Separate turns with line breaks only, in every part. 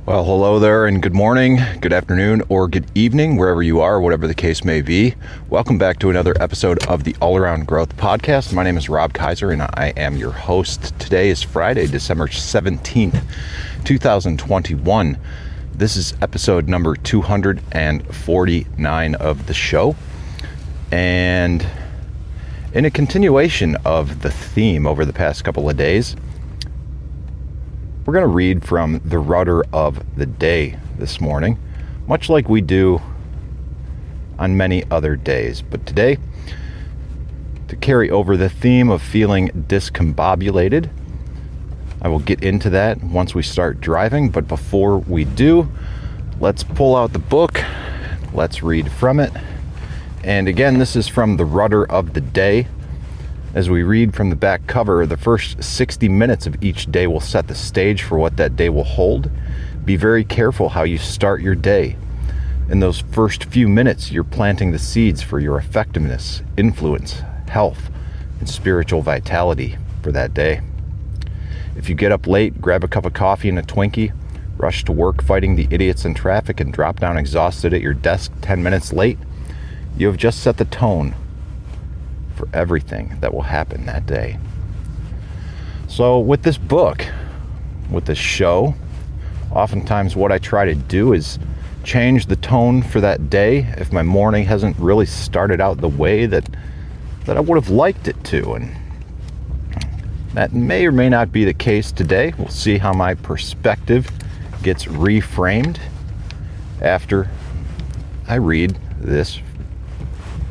Well, hello there and good morning, good afternoon, or good evening, wherever you are, whatever the case may be. Welcome back to another episode of the All Around Growth Podcast. My name is Rob Kaiser and I am your host. Today is Friday, December 17th, 2021. This is episode number 249 of the show. And in a continuation of the theme over the past couple of days, we're going to read from the rudder of the day this morning, much like we do on many other days. But today, to carry over the theme of feeling discombobulated, I will get into that once we start driving. But before we do, let's pull out the book. Let's read from it. And again, this is from the rudder of the day. As we read from the back cover, the first 60 minutes of each day will set the stage for what that day will hold. Be very careful how you start your day. In those first few minutes, you're planting the seeds for your effectiveness, influence, health, and spiritual vitality for that day. If you get up late, grab a cup of coffee and a Twinkie, rush to work fighting the idiots in traffic, and drop down exhausted at your desk 10 minutes late, you have just set the tone for everything that will happen that day. So with this book, with this show, oftentimes what I try to do is change the tone for that day if my morning hasn't really started out the way that I would have liked it to. And that may or may not be the case today. We'll see how my perspective gets reframed after I read this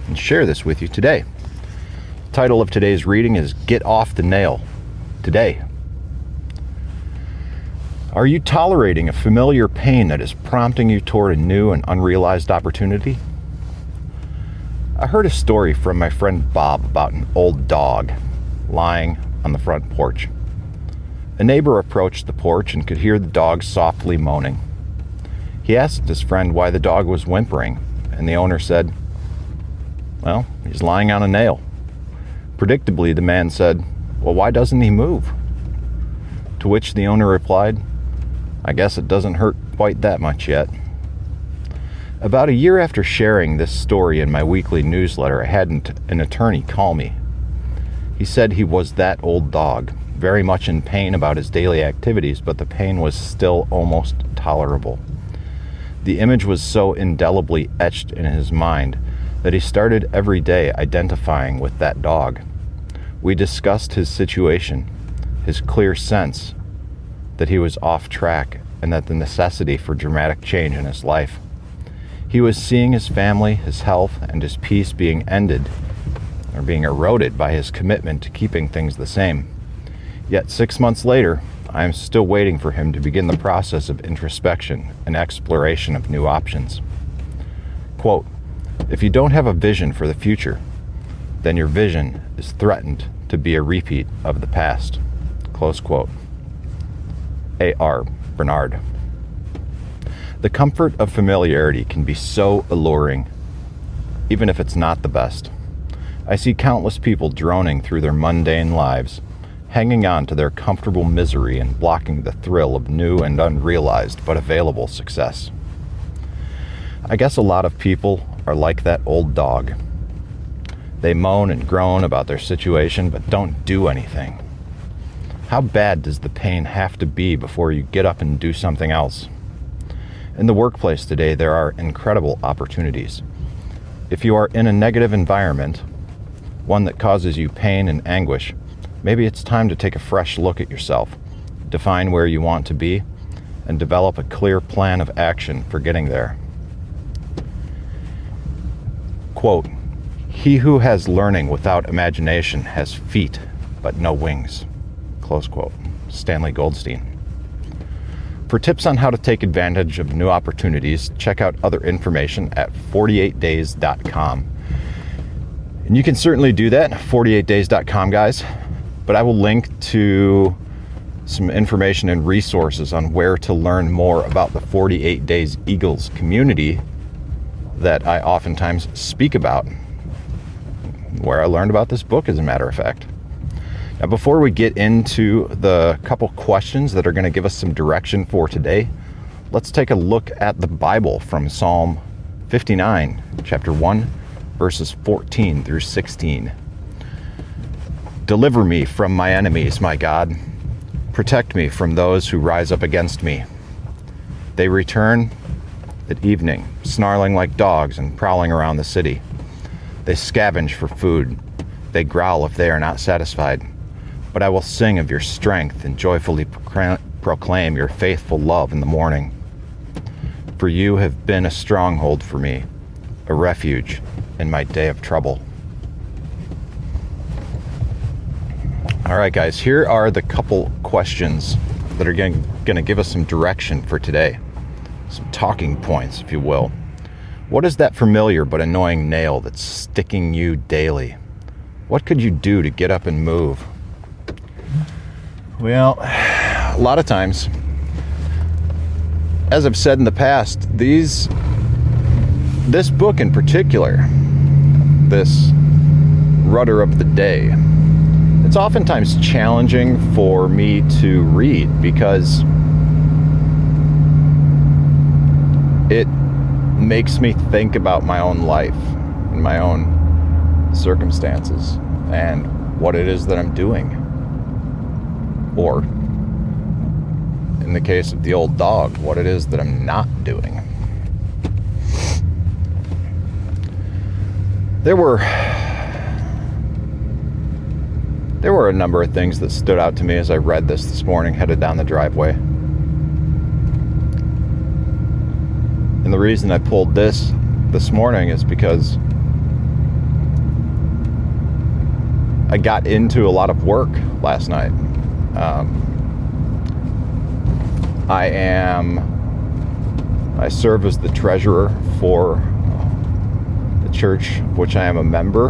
and share this with you today. The title of today's reading is Get Off the Nail Today. Are you tolerating a familiar pain that is prompting you toward a new and unrealized opportunity? I heard a story from my friend Bob about an old dog lying on the front porch. A neighbor approached the porch and could hear the dog softly moaning. He asked his friend why the dog was whimpering, and the owner said, "Well, he's lying on a nail." Predictably, the man said, "Well, why doesn't he move?" To which the owner replied, "I guess it doesn't hurt quite that much yet." About a year after sharing this story in my weekly newsletter, I had an attorney call me. He said he was that old dog, very much in pain about his daily activities, but the pain was still almost tolerable. The image was so indelibly etched in his mind that he started every day identifying with that dog. We discussed his situation, his clear sense that he was off track and that the necessity for dramatic change in his life. He was seeing his family, his health, and his peace being ended or being eroded by his commitment to keeping things the same. Yet 6 months later, I am still waiting for him to begin the process of introspection and exploration of new options. Quote, "If you don't have a vision for the future, then your vision is threatened to be a repeat of the past." Close quote. A.R. Bernard. The comfort of familiarity can be so alluring, even if it's not the best. I see countless people droning through their mundane lives, hanging on to their comfortable misery and blocking the thrill of new and unrealized but available success. I guess a lot of people are like that old dog. They moan and groan about their situation, but don't do anything. How bad does the pain have to be before you get up and do something else? In the workplace today, there are incredible opportunities. If you are in a negative environment, one that causes you pain and anguish, maybe it's time to take a fresh look at yourself, define where you want to be, and develop a clear plan of action for getting there. Quote, "He who has learning without imagination has feet, but no wings." Close quote. Stanley Goldstein. For tips on how to take advantage of new opportunities, check out other information at 48days.com. And you can certainly do that, 48days.com, guys. But I will link to some information and resources on where to learn more about the 48 Days Eagles community that I oftentimes speak about, where I learned about this book, as a matter of fact. Now, before we get into the couple questions that are going to give us some direction for today, let's take a look at the Bible from Psalm 59, chapter 1, verses 14 through 16. Deliver me from my enemies, my God. Protect me from those who rise up against me. They return at evening, snarling like dogs and prowling around the city. They scavenge for food. They growl if they are not satisfied. But I will sing of your strength and joyfully proclaim your faithful love in the morning. For you have been a stronghold for me, a refuge in my day of trouble. All right, guys, here are the couple questions that are going to give us some direction for today. Some talking points, if you will. What is that familiar but annoying nail that's sticking you daily? What could you do to get up and move? Well, a lot of times, as I've said in the past, this book in particular, this Rudder of the Day, it's oftentimes challenging for me to read because it makes me think about my own life and my own circumstances and what it is that I'm doing. Or, in the case of the old dog, what it is that I'm not doing. There were a number of things that stood out to me as I read this morning, headed down the driveway. And the reason I pulled this morning is because I got into a lot of work last night. I serve as the treasurer for the church of which I am a member,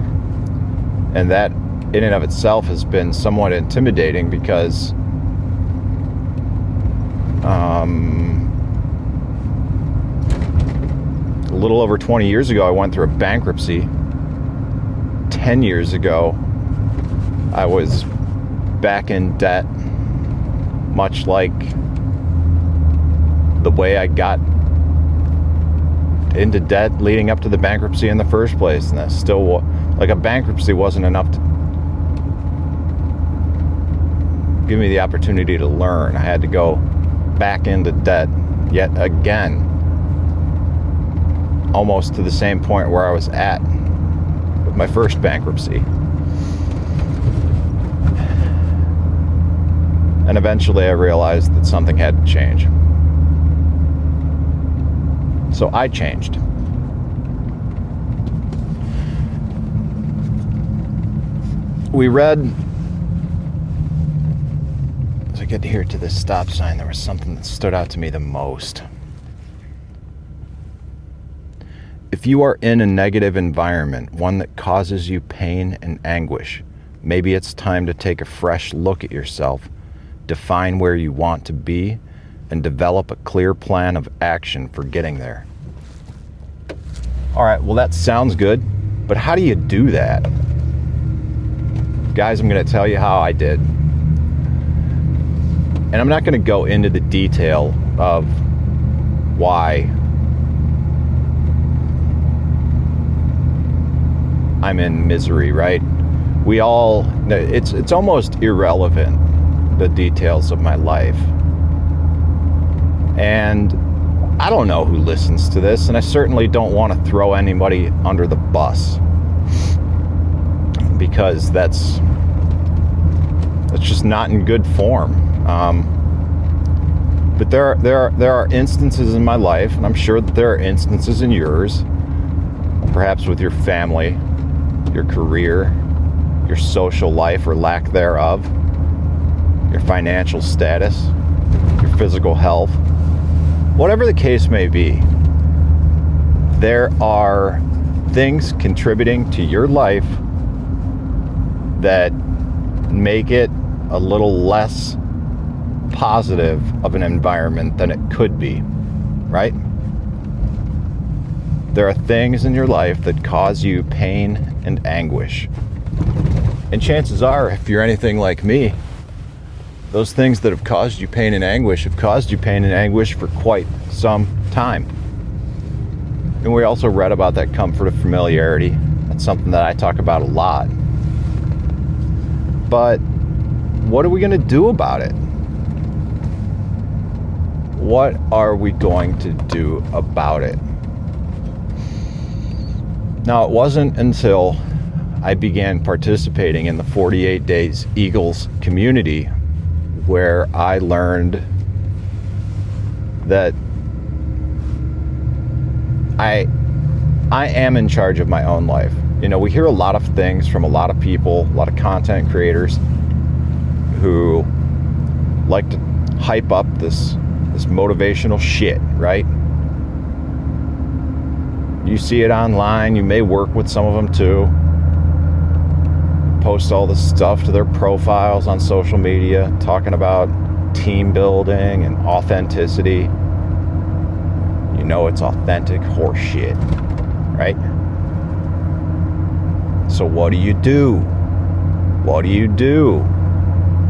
and that in and of itself has been somewhat intimidating because a little over 20 years ago I went through a bankruptcy. 10 years ago I was back in debt, much like the way I got into debt leading up to the bankruptcy in the first place. And that still, like, a bankruptcy wasn't enough to give me the opportunity to learn. I had to go back into debt yet again, almost to the same point where I was at with my first bankruptcy. And eventually I realized that something had to change. So I changed. We read, as I get here to this stop sign, there was something that stood out to me the most. If you are in a negative environment, one that causes you pain and anguish, maybe it's time to take a fresh look at yourself, define where you want to be, and develop a clear plan of action for getting there. All right, well, that sounds good, but how do you do that? Guys, I'm going to tell you how I did. And I'm not going to go into the detail of why I'm in misery, right? It's almost irrelevant, the details of my life. And I don't know who listens to this, and I certainly don't want to throw anybody under the bus, because that's just not in good form. But there are instances in my life, and I'm sure that there are instances in yours, perhaps with your family, your career, your social life or lack thereof, your financial status, your physical health. Whatever the case may be, there are things contributing to your life that make it a little less positive of an environment than it could be, right? There are things in your life that cause you pain and anguish. And chances are, if you're anything like me, Those things that have caused you pain and anguish have caused you pain and anguish for quite some time. And we also read about that comfort of familiarity. That's something that I talk about a lot. But what are we going to do about it? What are we going to do about it? Now, it wasn't until I began participating in the 48 Days Eagles community where I learned that I am in charge of my own life. You know, we hear a lot of things from a lot of people, a lot of content creators who like to hype up this motivational shit, right? You see it online, you may work with some of them too. Post all this stuff to their profiles on social media, talking about team building and authenticity. You know it's authentic horse shit, right? So what do you do? What do you do?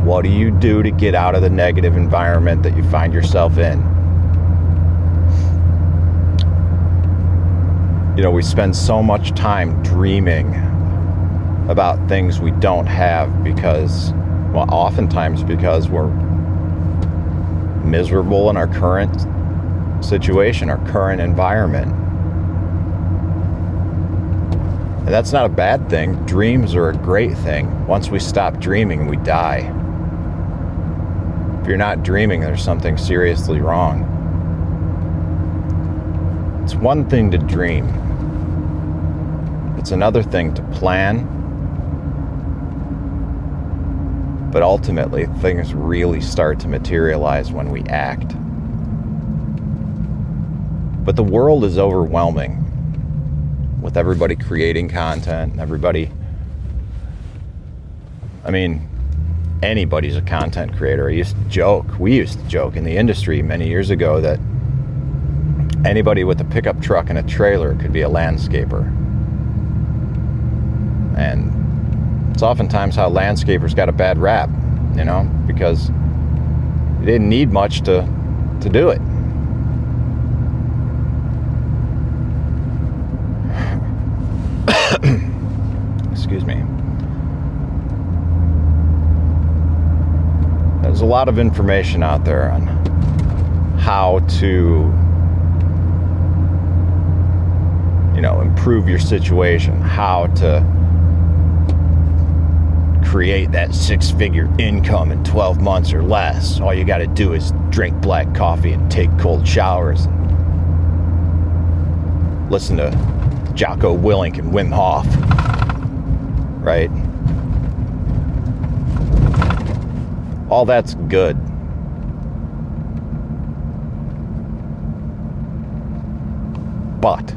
What do you do to get out of the negative environment that you find yourself in? You know, we spend so much time dreaming about things we don't have because, well, oftentimes because we're miserable in our current situation, our current environment. And that's not a bad thing. Dreams are a great thing. Once we stop dreaming, we die. If you're not dreaming, there's something seriously wrong. It's one thing to dream. It's another thing to plan. But ultimately, things really start to materialize when we act. But the world is overwhelming with everybody creating content, everybody, I mean, anybody's a content creator. We used to joke in the industry many years ago that anybody with a pickup truck and a trailer could be a landscaper. And it's oftentimes how landscapers got a bad rap, you know, because you didn't need much to do it. Excuse me. There's a lot of information out there on how to, you know, improve your situation, how to create that 6-figure income in 12 months or less. All you got to do is drink black coffee and take cold showers and listen to Jocko Willink and Wim Hof, right? All that's good. But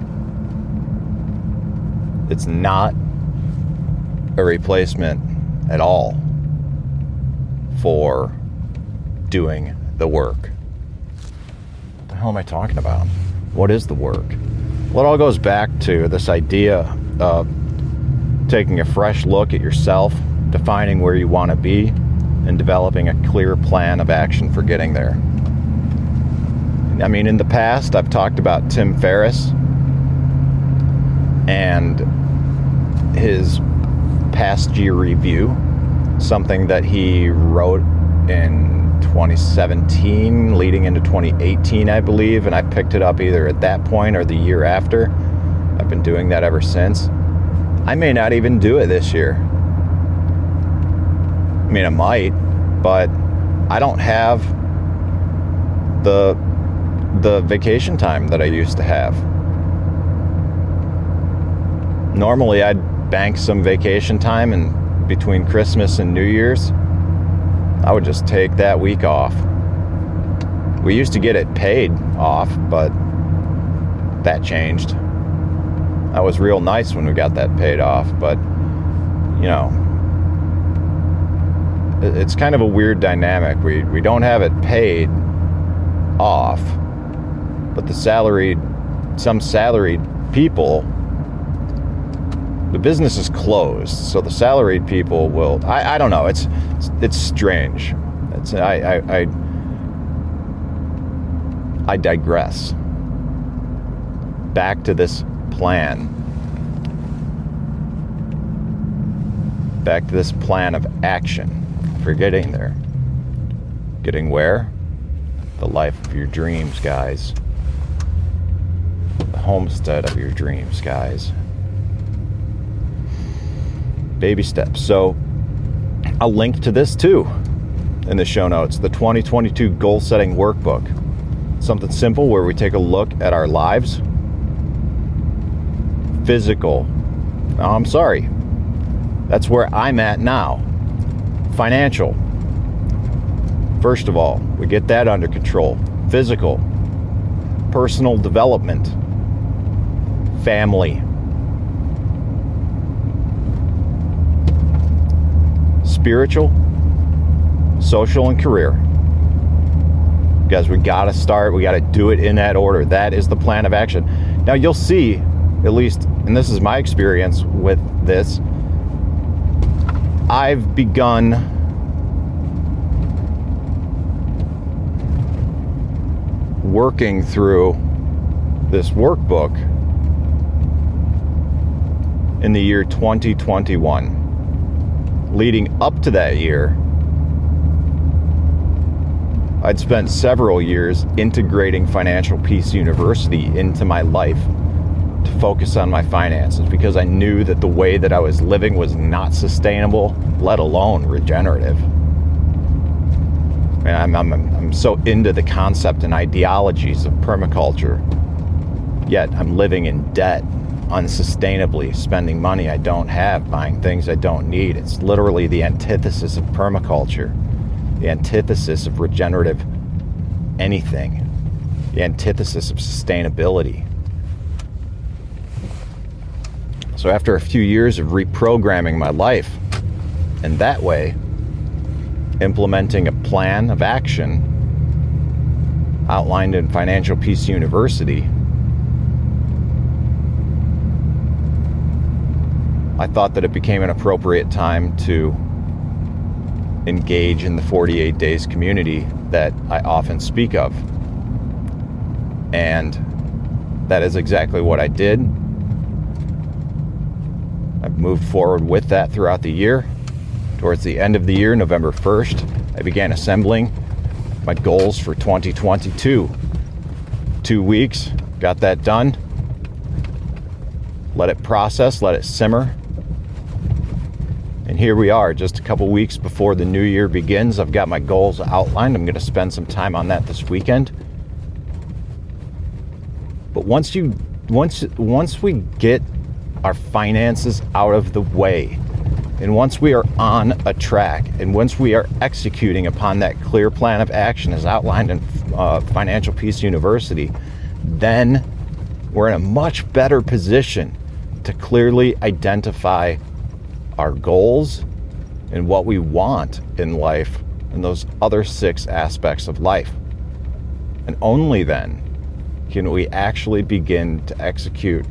it's not a replacement at all for doing the work. What the hell am I talking about? What is the work? Well, it all goes back to this idea of taking a fresh look at yourself, defining where you want to be, and developing a clear plan of action for getting there. I mean, in the past, I've talked about Tim Ferriss and his past year review, something that he wrote in 2017 leading into 2018, I believe, and I picked it up either at that point or the year after. I've been doing that ever since. I may not even do it this year. I mean, I might, but I don't have the vacation time that I used to have. Normally, I'd bank some vacation time, and between Christmas and New Year's, I would just take that week off. We used to get it paid off, but that changed. That was real nice when we got that paid off, but, you know, it's kind of a weird dynamic. We don't have it paid off, but some salaried people, the business is closed, so the salaried people will, I don't know, it's strange. I digress. Back to this plan. Back to this plan of action for getting there. Getting where? The life of your dreams, guys. The homestead of your dreams, guys. Baby steps. So I'll link to this too in the show notes. The 2022 Goal Setting Workbook. Something simple where we take a look at our lives. Physical. Oh, I'm sorry. That's where I'm at now. Financial. First of all, we get that under control. Physical. Personal development. Family. Spiritual. Social and career. Guys, we gotta start. We gotta do it in that order. That is the plan of action. Now you'll see, at least, and this is my experience with this, I've begun working through this workbook in the year 2021. Leading up to that year, I'd spent several years integrating Financial Peace University into my life to focus on my finances because I knew that the way that I was living was not sustainable, let alone regenerative. And I'm so into the concept and ideologies of permaculture, yet I'm living in debt unsustainably, spending money I don't have, buying things I don't need. It's literally the antithesis of permaculture, the antithesis of regenerative anything, the antithesis of sustainability. So after a few years of reprogramming my life, and that way, implementing a plan of action outlined in Financial Peace University, I thought that it became an appropriate time to engage in the 48 Days community that I often speak of. And that is exactly what I did. I've moved forward with that throughout the year. Towards the end of the year, November 1st, I began assembling my goals for 2022. 2 weeks, got that done. Let it process, let it simmer. And here we are, just a couple weeks before the new year begins. I've got my goals outlined. I'm going to spend some time on that this weekend. But once we get our finances out of the way, and once we are on a track, and once we are executing upon that clear plan of action as outlined in Financial Peace University, then we're in a much better position to clearly identify our goals and what we want in life and those other 6 aspects of life. And only then can we actually begin to execute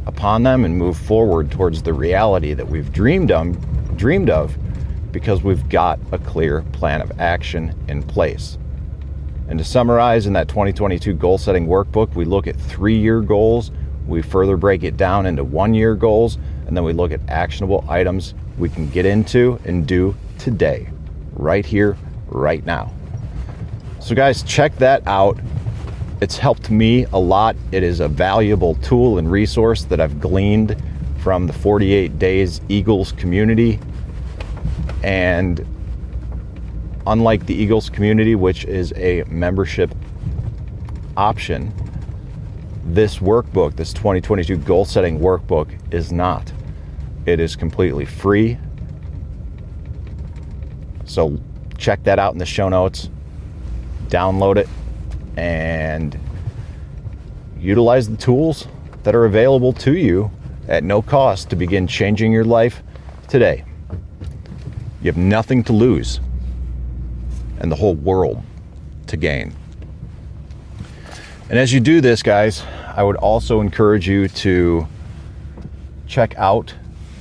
upon them and move forward towards the reality that we've dreamed of because we've got a clear plan of action in place. And to summarize, in that 2022 goal setting workbook, we look at 3-year goals, we further break it down into 1-year goals, and then we look at actionable items we can get into and do today, right here, right now. So guys, check that out. It's helped me a lot. It is a valuable tool and resource that I've gleaned from the 48 Days Eagles community. And unlike the Eagles community, which is a membership option, this workbook, this 2022 goal setting workbook, is not. It is completely free. So check that out in the show notes, download it, and utilize the tools that are available to you at no cost to begin changing your life today. You have nothing to lose and the whole world to gain. And as you do this, guys, I would also encourage you to check out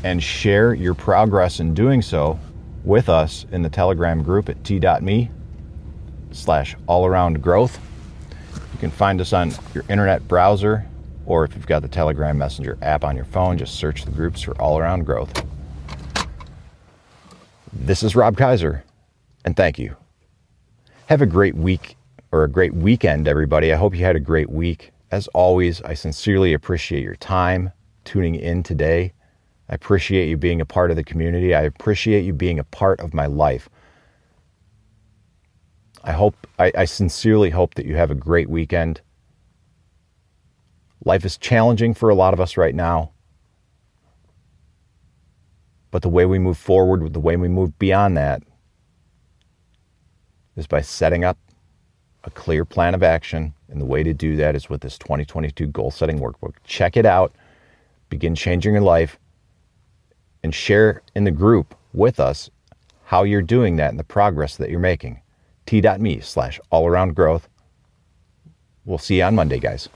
and share your progress in doing so with us in the Telegram group at t.me/allaroundgrowth. You can find us on your internet browser, or if you've got the Telegram Messenger app on your phone, just search the groups for All Around Growth. This is Rob Kaiser, and thank you. Have a great week, or a great weekend, everybody. I hope you had a great week. As always, I sincerely appreciate your time tuning in today. I appreciate you being a part of the community. I appreciate you being a part of my life. I sincerely hope that you have a great weekend. Life is challenging for a lot of us right now. But the way we move forward, the way we move beyond that, is by setting up a clear plan of action. And the way to do that is with this 2022 goal setting workbook. Check it out. Begin changing your life. And share in the group with us how you're doing that and the progress that you're making. t.me/allaroundgrowth. We'll see you on Monday, guys.